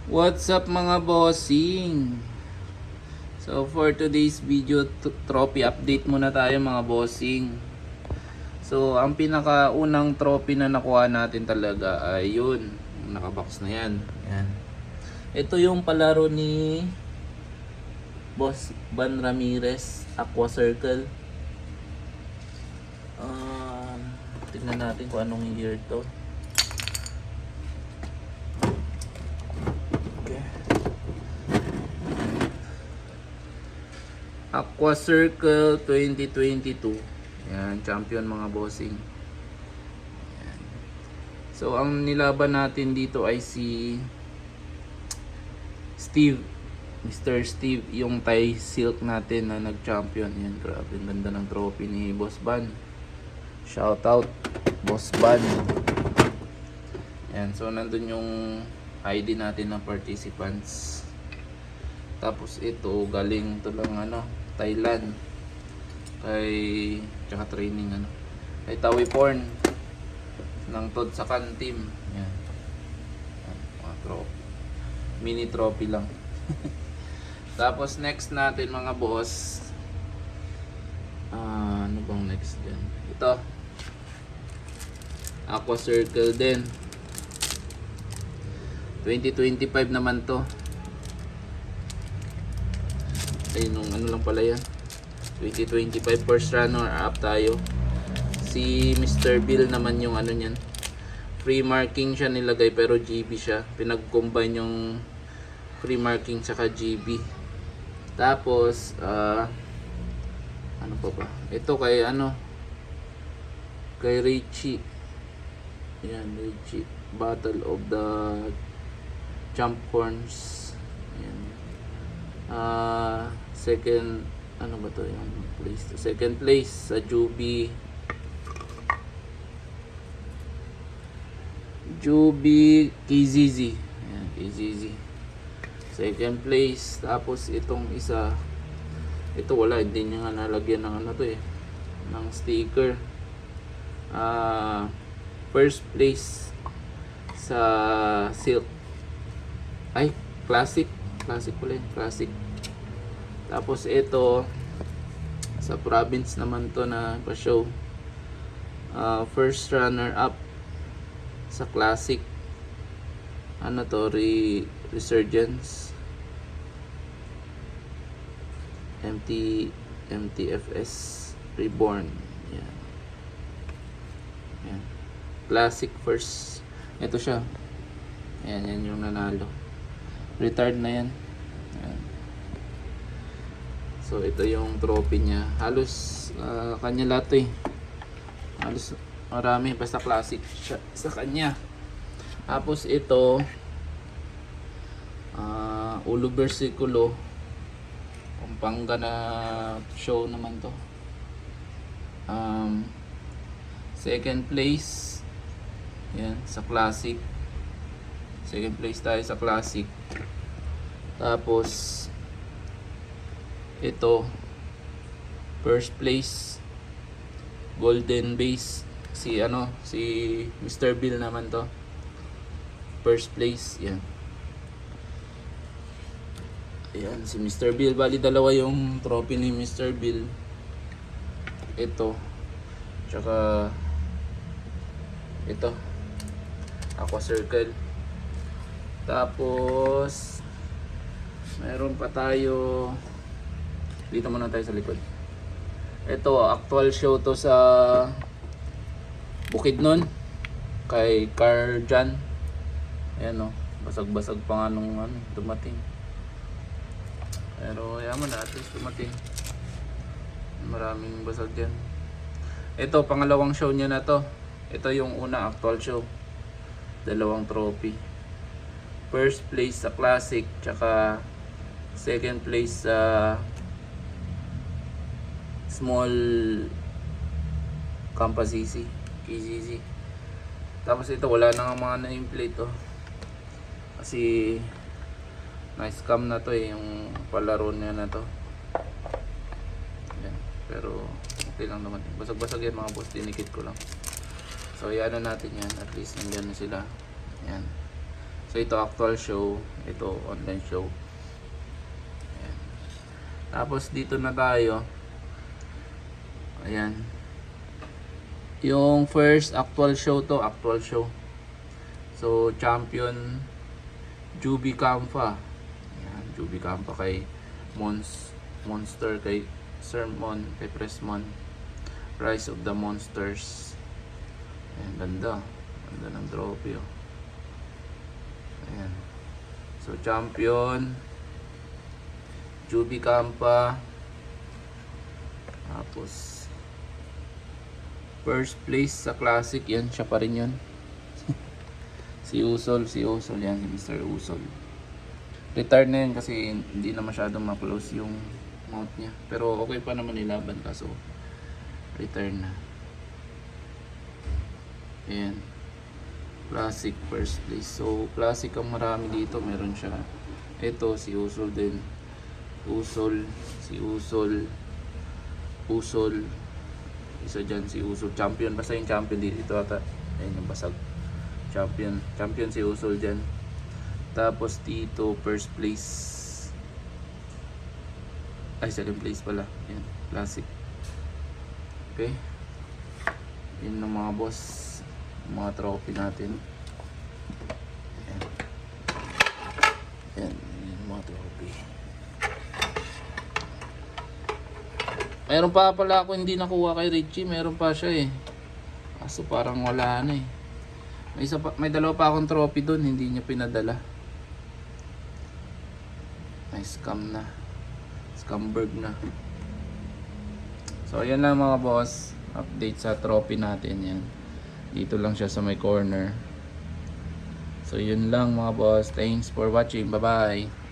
What's up mga bossing? So for today's video, trophy update muna tayo mga bossing. So ang pinakaunang trophy na nakuha natin talaga ay yun, nakabox na yan. Yan. Ito yung palaro ni Boss Van Ramirez, Aqua Circle. Tingnan natin kung anong year to. Aqua Circle 2022. Yan, champion mga bossing. Yan. So ang nilaban natin dito ay si Steve, Mr. Steve, yung Thai Silk natin na nag-champion. Yan, grabe, ang ganda ng trophy ni Boss Van. Shout out Boss Van. Yan, so nandun yung ID natin ng participants. Tapos ito galing to lang Thailand kay tsaka training kay Tawi Porn ng Todsakan team. Yan. Mga trophy. Mini trophy lang. Tapos next natin mga boss. Ano bang next din? Ito. Aqua Circle din. 2025 naman to. Ay, nung lang pala yan, 2025 first runner up tayo. Si Mr. Bill naman yung niyan, free marking siya nilagay pero GB siya, pinag-combine yung free marking saka GB. Tapos ano pa ba ito, kay kay Richie. Yan, Richie, Battle of the Jump Horns. Yan. Second, ano ba to yung place to? Second place sa Juby KZZ. Ayan, KZZ second place. Tapos itong isa, ito wala, hindi niya nga nalagyan ng ng sticker. First place sa Silk, ay classic pala yun, classic. Tapos ito sa province naman to na pa-show, first runner up sa classic, Resurgence MTFS Reborn. Yan. Yan. Classic first. Ito siya. Yan yung nanalo. Retired na yan. Yan. So ito yung trophy niya. Halos kanya lahat halos marami, basta classic siya sa kanya. Tapos ito Ulo Versiculo, Pampanga na show naman to. Second place yan sa classic. Second place tayo sa classic. Tapos ito first place Golden Base, si Mr. Bill naman to, first place. Yan. Ayan, si Mr. Bill. Bali dalawa yung trophy ni Mr. Bill. Ito tsaka ito, Aqua Circle. Tapos meron pa tayo dito, muna tayo sa likod. Ito, actual show to sa Bukidnon kay Carjan. Ayan basag-basag pa nga nung dumating. Pero yaman na, at least dumating. Maraming basag yan. Ito, pangalawang show niya na to. Ito yung una, actual show. Dalawang trophy. First place sa classic, tsaka second place sa small Campasisi, KZZ. Tapos ito wala na nga mga nameplate kasi na-scam na to yung palaro niya na to. Yan. Pero okay lang naman, basag-basag yan mga boss, dinikit ko lang. So yan na natin yan, at least nandiyan na sila. Yan. So ito actual show, ito online show. Ayan. Tapos dito na tayo. Ayan. Yung first actual show to, actual show. So champion Juby Campa. Ayan, Juby Campa kay Monster, kay Sermon, kay Presmon. Rise of the Monsters. Ayan, ganda. Ganda ng trophy, oh. Ayan. So champion Juby Campa. Tapos first place sa classic, yan siya pa rin yun. si Usol yan, si Mr. Usol. Retired na yun kasi hindi na masyadong ma-close yung mount niya. Pero okay pa naman ilaban, kaso retire na. Ayan. Classic first place. So classic ang marami dito, meron siya. Ito si Usol din. Si Usol. Isa dyan si Usol. Champion. Basta yung champion dito ata. Ayan yung basag. Champion si Usol dyan. Tapos dito first place. Ay, second place pala. Ayan. Classic. Okay. Yun ng mga boss. Mga trophy natin. Ayan. Ayan. Yun mga trophy. Meron pa pala ako hindi nakuha kay Richie. Meron pa siya eh. Kaso parang wala na eh. May dalawa pa akong trophy doon. Hindi niya pinadala. May scam na. Scamberg na. So ayan lang mga boss. Update sa trophy natin yan. Dito lang siya sa may corner. So yun lang mga boss. Thanks for watching. Bye bye.